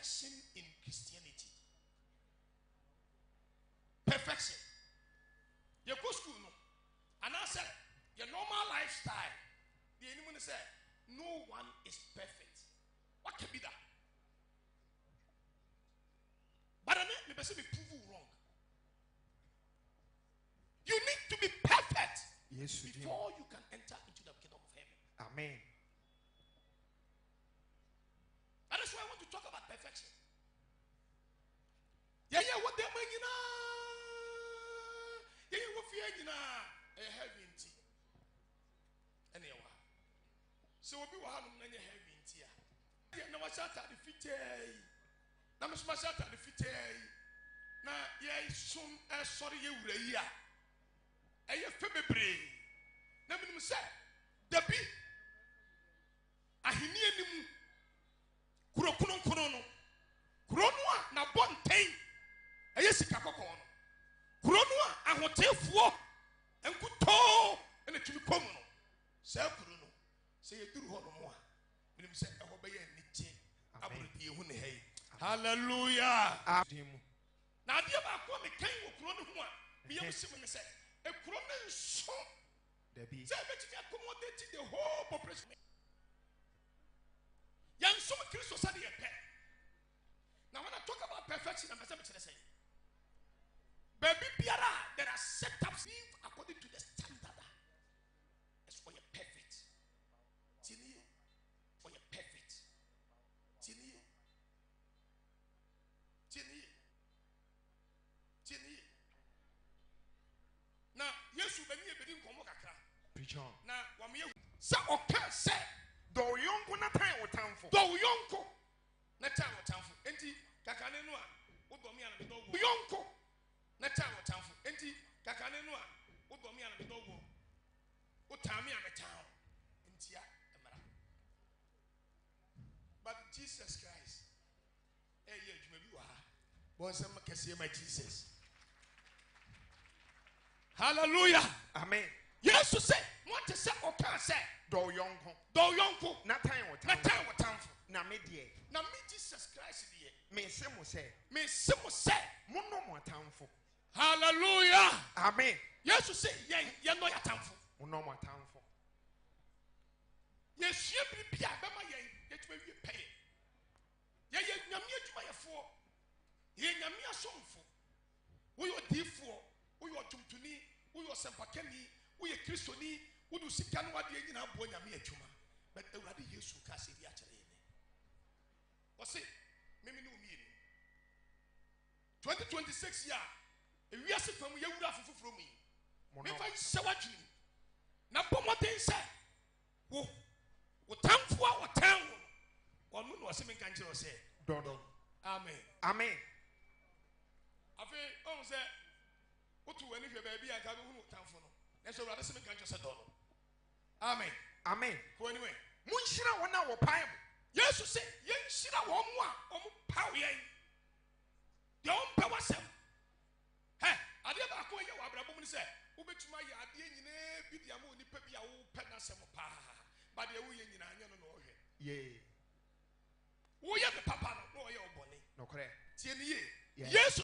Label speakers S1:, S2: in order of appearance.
S1: perfection in Christianity. Perfection. You go school no, and I said your normal lifestyle. The enemy say no one is perfect. What can be that? But I mean, me prove you wrong. You need to be perfect before you can enter into the kingdom of heaven.
S2: Amen.
S1: That is why I want to talk about perfection. Yeah, what they mean, yeah, what fear, heavy in tea. Anyway, so we will have many heavy in tea. Yeah, no, I shot at the feet. Now, Miss Mashat at the feet. Now, yeah, soon as sorry, you were here. And you February. Now, we say, the bee. I hear him. Kurono. Kuronwa na bontain. Ayesika kokono. Kuronwa ahotefuo. Enkuto ene tumi komuno. Say kurono. Say yeduru ho no mo a. Minim say eho be ye nite. Abrodi ehu ne hey. Hallelujah. Na dia ba ko me kan wo kurono ho a. Me yem sim me say e kurono nso.
S2: Debi.
S1: Say be to accommodate the whole population. Young some Christians are the pet. Now, when I talk about perfection, I'm going to say, baby, there are setups according to the standard. It's for your perfect. Tini, for your perfect. Tini. Now, yes, you believe in Komokaka.
S2: Preach on.
S1: Now, when we say, okay, say.
S2: Do yonko na time wo tamfo.
S1: Do yonko na time wo tamfo. Enti kakane no a wo do me ana me do wo. Yonko na time wo tamfo. Enti kakane no a wo do me ana me do wo. Wo tame ana town. Enti a emara. But Jesus Christ eh ye adwuma bi wa ha. Bon sem kese ma Jesus. Hallelujah.
S2: Amen.
S1: Yes to say what to say or can say.
S2: Do yonko
S1: na time wo tamfo
S2: na me de
S1: na me Jesus Christ de
S2: me se mo say
S1: mono
S2: mo tamfo.
S1: Hallelujah.
S2: Amen.
S1: Yes say ye no ya tamfo
S2: mono mo tamfo.
S1: Yes ye bibia be ma ye tuma wie pay ye nyame adwuma ye fo ye nyame asomfo wo yo difo wo yo tumtuni wo yo sempakani wo ye kristoni wo do sika no ade nyina bo nyame adwuma. But Ewurade Yesu ka se bi a kire ne. O se meme ne omi ni 2026 year ewiase fam ye wura afoforo mu yi. Me fa sewadwini na bomoden se wo tamfo a wo tan wo no no se me kan kire o se
S2: dodo.
S1: Amen.
S2: Amen.
S1: Afi on se otu wani hwe ba bi aka be hu tamfo no. Na so Ewurade se me kan kire se dodo. Amen.
S2: Amen.
S1: Go anyway.
S2: Munshira wona wo pan.
S1: Jesus say, "Yen shira wo mu a, o mu paw yen. De on pa wasem. He, ade ba ko ye wa brabo mu say, wo betuma ye ade nyina bi dia ma onipa bi a wo pe na sem pa. Ba de wo ye nyina anya no no hwe.
S2: Ye.
S1: Wo ye be papa no, no ye obone.
S2: No kore.
S1: Tie ni ye.
S2: Yes.
S1: Yes.